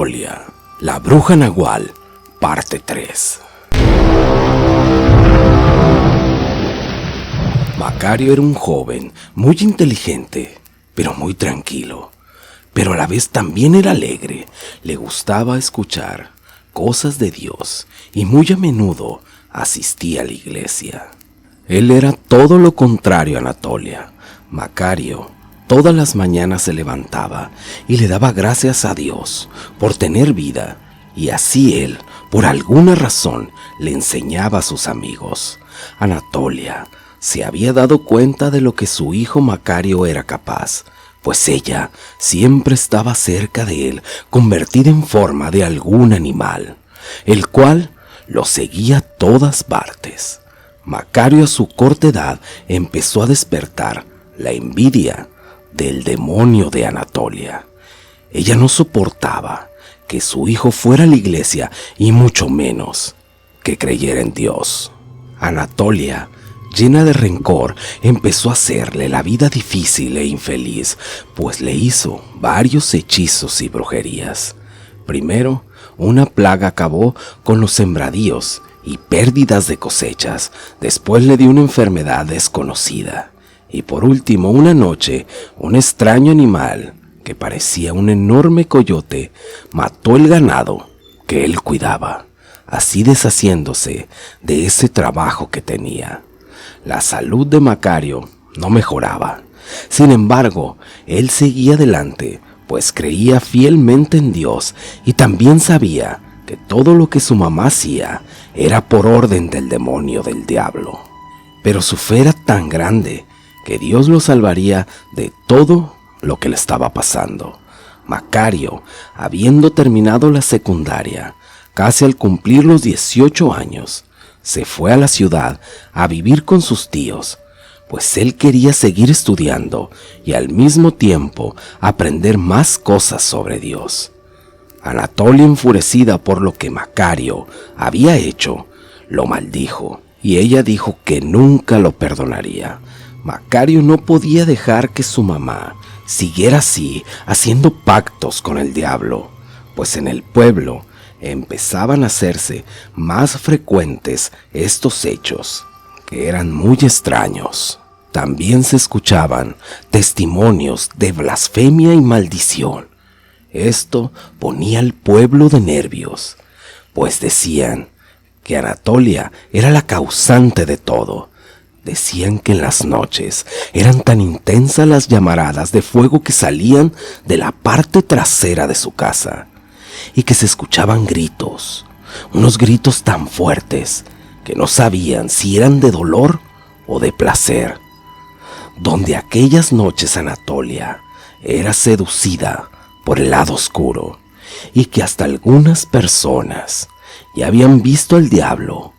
Anatolia, la bruja nahual, parte 3. Macario era un joven muy inteligente, pero muy tranquilo. Pero a la vez también era alegre. Le gustaba escuchar cosas de Dios y muy a menudo asistía a la iglesia. Él era todo lo contrario a Anatolia. Macario todas las mañanas se levantaba y le daba gracias a Dios por tener vida, y así él, por alguna razón, le enseñaba a sus amigos. Anatolia se había dado cuenta de lo que su hijo Macario era capaz, pues ella siempre estaba cerca de él, convertida en forma de algún animal, el cual lo seguía a todas partes. Macario a su corta edad empezó a despertar la envidia del demonio de Anatolia. Ella no soportaba que su hijo fuera a la iglesia y mucho menos que creyera en Dios. Anatolia, llena de rencor, empezó a hacerle la vida difícil e infeliz, pues le hizo varios hechizos y brujerías. Primero, una plaga acabó con los sembradíos y pérdidas de cosechas. Después le dio una enfermedad desconocida. Y por último, una noche, un extraño animal que parecía un enorme coyote mató el ganado que él cuidaba, así deshaciéndose de ese trabajo que tenía. La salud de Macario no mejoraba. Sin embargo, él seguía adelante, pues creía fielmente en Dios y también sabía que todo lo que su mamá hacía era por orden del demonio del diablo. Pero su fe era tan grande que Dios lo salvaría de todo lo que le estaba pasando. Macario, habiendo terminado la secundaria, casi al cumplir los 18 años, se fue a la ciudad a vivir con sus tíos, pues él quería seguir estudiando y al mismo tiempo aprender más cosas sobre Dios. Anatolia, enfurecida por lo que Macario había hecho, lo maldijo, y ella dijo que nunca lo perdonaría. Macario no podía dejar que su mamá siguiera así, haciendo pactos con el diablo, pues en el pueblo empezaban a hacerse más frecuentes estos hechos, que eran muy extraños. También se escuchaban testimonios de blasfemia y maldición. Esto ponía al pueblo de nervios, pues decían que Anatolia era la causante de todo. Decían que en las noches eran tan intensas las llamaradas de fuego que salían de la parte trasera de su casa, y que se escuchaban gritos, unos gritos tan fuertes que no sabían si eran de dolor o de placer. Donde aquellas noches Anatolia era seducida por el lado oscuro, y que hasta algunas personas ya habían visto al diablo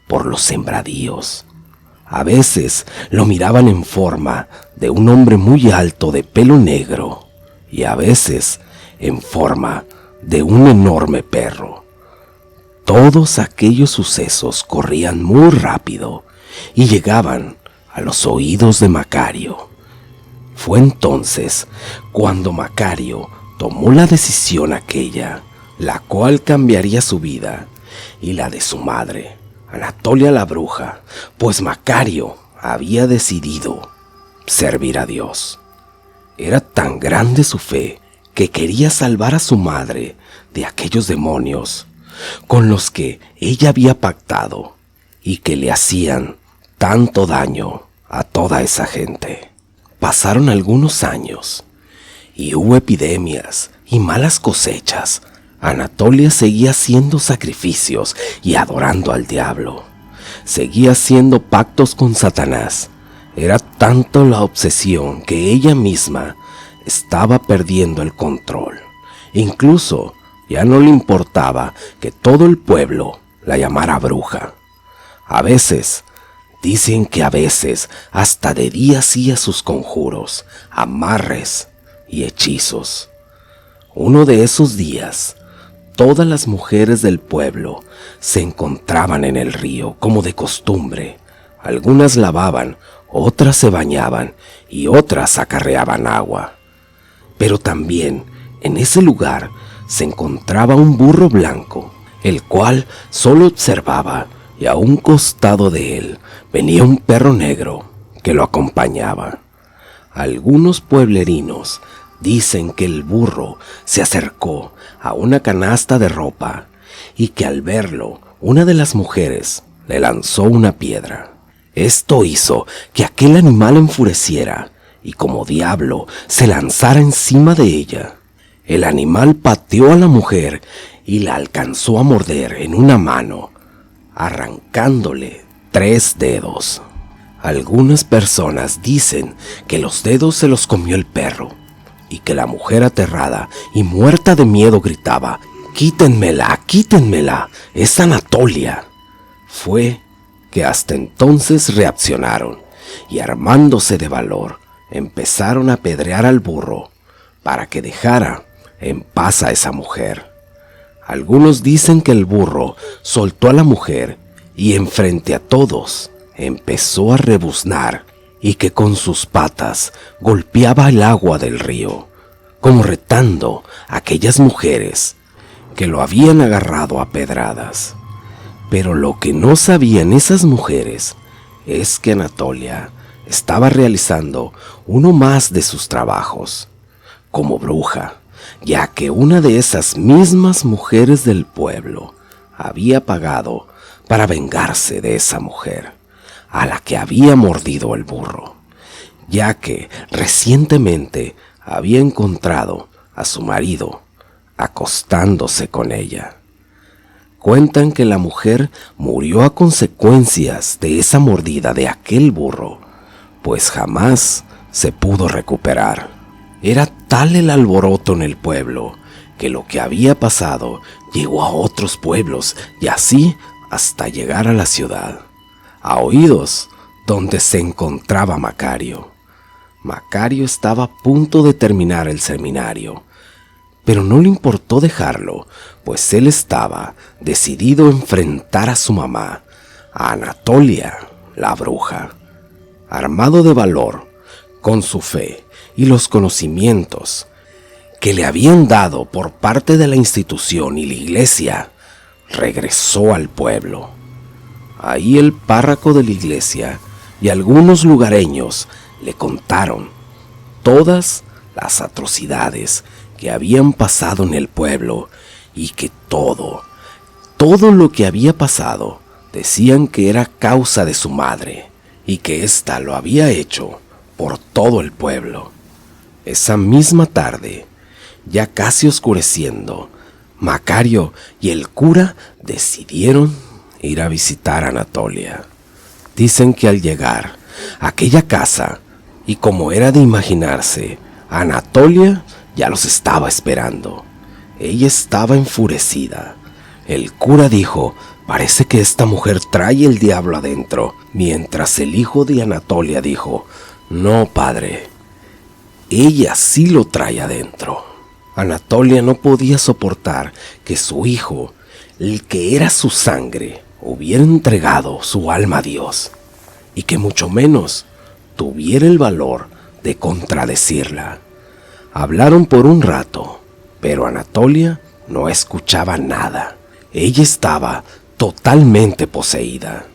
por los sembradíos. A veces lo miraban en forma de un hombre muy alto de pelo negro, y a veces en forma de un enorme perro. Todos aquellos sucesos corrían muy rápido y llegaban a los oídos de Macario. Fue entonces cuando Macario tomó la decisión aquella, la cual cambiaría su vida y la de su madre, Anatolia la bruja, pues Macario había decidido servir a Dios. Era tan grande su fe que quería salvar a su madre de aquellos demonios con los que ella había pactado y que le hacían tanto daño a toda esa gente. Pasaron algunos años y hubo epidemias y malas cosechas. Anatolia seguía haciendo sacrificios y adorando al diablo. Seguía haciendo pactos con Satanás. Era tanto la obsesión que ella misma estaba perdiendo el control. Incluso ya no le importaba que todo el pueblo la llamara bruja. Dicen que a veces hasta de día hacía sus conjuros, amarres y hechizos. Uno de esos días, todas las mujeres del pueblo se encontraban en el río como de costumbre. Algunas lavaban, otras se bañaban y otras acarreaban agua. Pero también en ese lugar se encontraba un burro blanco, el cual solo observaba, y a un costado de él venía un perro negro que lo acompañaba. Algunos pueblerinos dicen que el burro se acercó a una canasta de ropa y que al verlo, una de las mujeres le lanzó una piedra. Esto hizo que aquel animal enfureciera y como diablo se lanzara encima de ella. El animal pateó a la mujer y la alcanzó a morder en una mano, arrancándole 3 dedos. Algunas personas dicen que los dedos se los comió el perro y que la mujer aterrada y muerta de miedo gritaba: «¡Quítenmela, quítenmela! ¡Es Anatolia!». Fue que hasta entonces reaccionaron y armándose de valor empezaron a apedrear al burro para que dejara en paz a esa mujer. Algunos dicen que el burro soltó a la mujer y enfrente a todos empezó a rebuznar y que con sus patas golpeaba el agua del río, como retando a aquellas mujeres que lo habían agarrado a pedradas. Pero lo que no sabían esas mujeres es que Anatolia estaba realizando uno más de sus trabajos como bruja, ya que una de esas mismas mujeres del pueblo había pagado para vengarse de esa mujer a la que había mordido el burro, ya que recientemente había encontrado a su marido acostándose con ella. Cuentan que la mujer murió a consecuencias de esa mordida de aquel burro, pues jamás se pudo recuperar. Era tal el alboroto en el pueblo que lo que había pasado llegó a otros pueblos y así hasta llegar a la ciudad, a oídos donde se encontraba Macario. Macario estaba a punto de terminar el seminario, pero no le importó dejarlo, pues él estaba decidido a enfrentar a su mamá, a Anatolia, la bruja. Armado de valor, con su fe y los conocimientos que le habían dado por parte de la institución y la iglesia, regresó al pueblo. Ahí el párroco de la iglesia y algunos lugareños le contaron todas las atrocidades que habían pasado en el pueblo y que todo lo que había pasado decían que era causa de su madre y que ésta lo había hecho por todo el pueblo. Esa misma tarde, ya casi oscureciendo, Macario y el cura decidieron ir a visitar a Anatolia. Dicen que al llegar a aquella casa, y como era de imaginarse, Anatolia ya los estaba esperando. Ella estaba enfurecida. El cura dijo: «Parece que esta mujer trae el diablo adentro», mientras el hijo de Anatolia dijo: «No, padre, ella sí lo trae adentro». Anatolia no podía soportar que su hijo, el que era su sangre, hubiera entregado su alma a Dios, y que mucho menos tuviera el valor de contradecirla. Hablaron por un rato, pero Anatolia no escuchaba nada. Ella estaba totalmente poseída.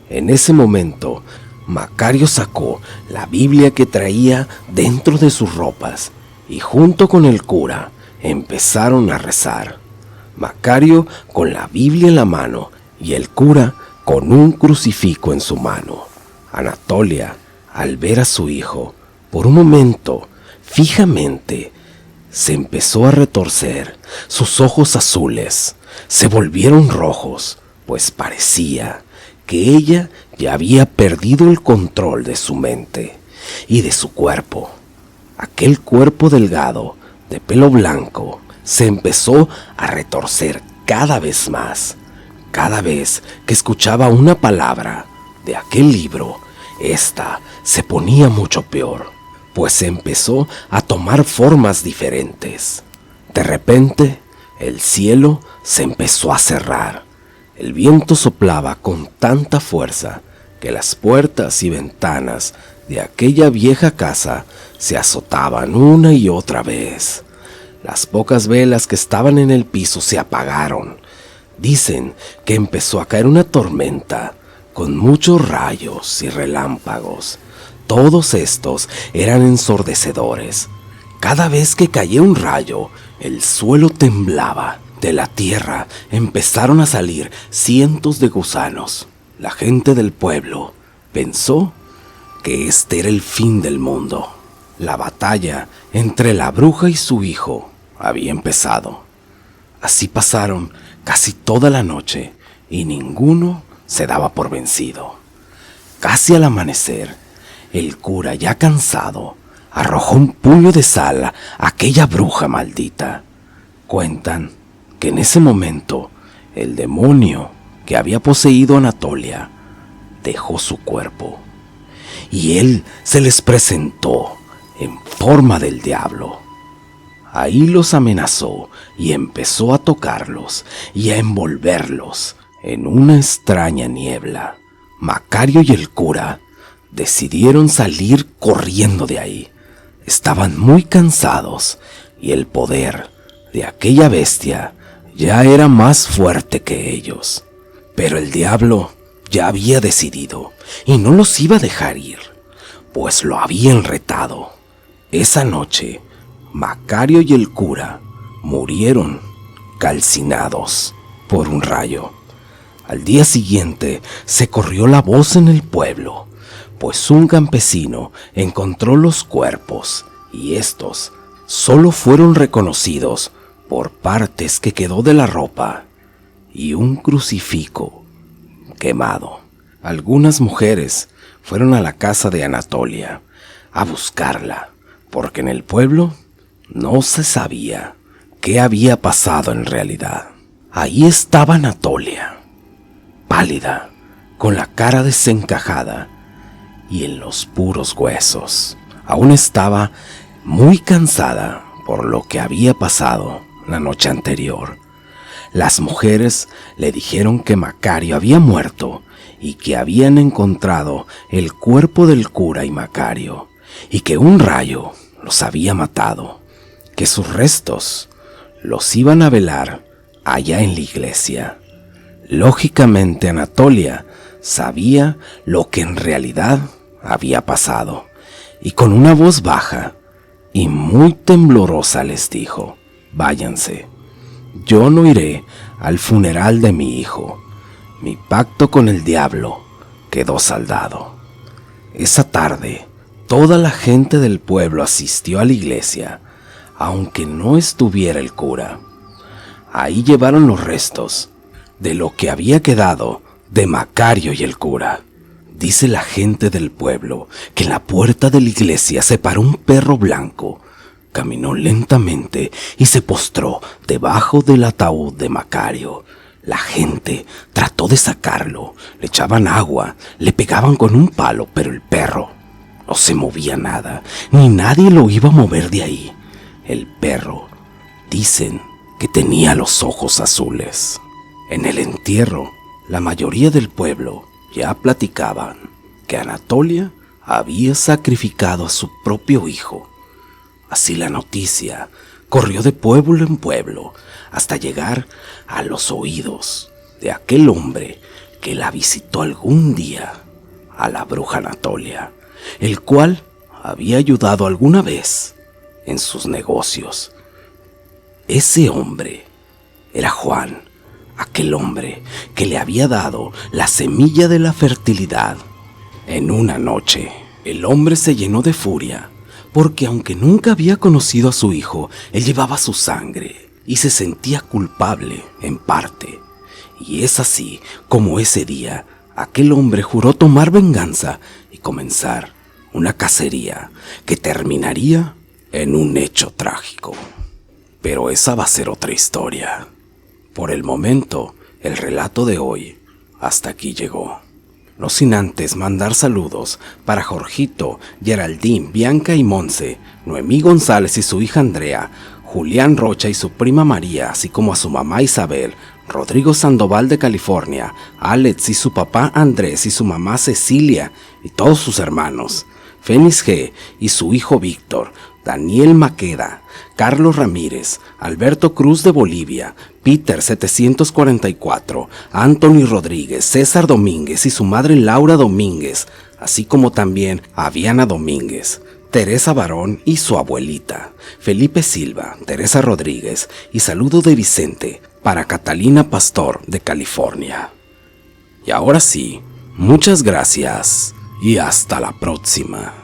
En ese momento, Macario sacó la Biblia que traía dentro de sus ropas y junto con el cura empezaron a rezar. Macario con la Biblia en la mano y el cura con un crucifijo en su mano. Anatolia, al ver a su hijo, por un momento, fijamente, se empezó a retorcer. Sus ojos azules se volvieron rojos, pues parecía que ella ya había perdido el control de su mente y de su cuerpo. Aquel cuerpo delgado, de pelo blanco, se empezó a retorcer cada vez más. Cada vez que escuchaba una palabra de aquel libro, esta se ponía mucho peor, pues se empezó a tomar formas diferentes. De repente, el cielo se empezó a cerrar. El viento soplaba con tanta fuerza que las puertas y ventanas de aquella vieja casa se azotaban una y otra vez. Las pocas velas que estaban en el piso se apagaron. Dicen que empezó a caer una tormenta con muchos rayos y relámpagos. Todos estos eran ensordecedores. Cada vez que caía un rayo, el suelo temblaba. De la tierra empezaron a salir cientos de gusanos. La gente del pueblo pensó que este era el fin del mundo. La batalla entre la bruja y su hijo había empezado. Así pasaron casi toda la noche y ninguno se daba por vencido. Casi al amanecer, el cura, ya cansado, arrojó un puño de sal a aquella bruja maldita. Cuentan que en ese momento el demonio que había poseído a Anatolia dejó su cuerpo y él se les presentó en forma del diablo. Ahí los amenazó y empezó a tocarlos y a envolverlos en una extraña niebla. Macario y el cura decidieron salir corriendo de ahí. Estaban muy cansados y el poder de aquella bestia ya era más fuerte que ellos. Pero el diablo ya había decidido y no los iba a dejar ir, pues lo habían retado. Esa noche, Macario y el cura murieron calcinados por un rayo. Al día siguiente se corrió la voz en el pueblo, pues un campesino encontró los cuerpos y estos solo fueron reconocidos por partes que quedó de la ropa y un crucifijo quemado. Algunas mujeres fueron a la casa de Anatolia a buscarla, porque en el pueblo no se sabía qué había pasado en realidad. Ahí estaba Anatolia, pálida, con la cara desencajada y en los puros huesos. Aún estaba muy cansada por lo que había pasado la noche anterior. Las mujeres le dijeron que Macario había muerto y que habían encontrado el cuerpo del cura y Macario y que un rayo los había matado, que sus restos los iban a velar allá en la iglesia. Lógicamente Anatolia sabía lo que en realidad había pasado y con una voz baja y muy temblorosa les dijo: váyanse, yo no iré al funeral de mi hijo. Mi pacto con el diablo quedó saldado. Esa tarde, toda la gente del pueblo asistió a la iglesia, aunque no estuviera el cura. Ahí llevaron los restos de lo que había quedado de Macario y el cura. Dice la gente del pueblo que en la puerta de la iglesia se paró un perro blanco. Caminó lentamente y se postró debajo del ataúd de Macario. La gente trató de sacarlo, le echaban agua, le pegaban con un palo, pero el perro no se movía nada, ni nadie lo iba a mover de ahí. El perro, dicen que tenía los ojos azules. En el entierro, la mayoría del pueblo ya platicaban que Anatolia había sacrificado a su propio hijo. Así la noticia corrió de pueblo en pueblo hasta llegar a los oídos de aquel hombre que la visitó algún día, a la bruja Anatolia, el cual había ayudado alguna vez en sus negocios. Ese hombre era Juan, aquel hombre que le había dado la semilla de la fertilidad. En una noche, el hombre se llenó de furia, porque aunque nunca había conocido a su hijo, él llevaba su sangre y se sentía culpable en parte. Y es así como ese día aquel hombre juró tomar venganza y comenzar una cacería que terminaría en un hecho trágico. Pero esa va a ser otra historia. Por el momento, el relato de hoy hasta aquí llegó. No sin antes mandar saludos para Jorgito, Geraldine, Bianca y Monse, Noemí González y su hija Andrea, Julián Rocha y su prima María, así como a su mamá Isabel, Rodrigo Sandoval de California, Alex y su papá Andrés y su mamá Cecilia y todos sus hermanos, Fénix G y su hijo Víctor, Daniel Maqueda, Carlos Ramírez, Alberto Cruz de Bolivia, Peter 744, Anthony Rodríguez, César Domínguez y su madre Laura Domínguez, así como también a Viana Domínguez, Teresa Barón y su abuelita, Felipe Silva, Teresa Rodríguez y saludo de Vicente para Catalina Pastor de California. Y ahora sí, muchas gracias y hasta la próxima.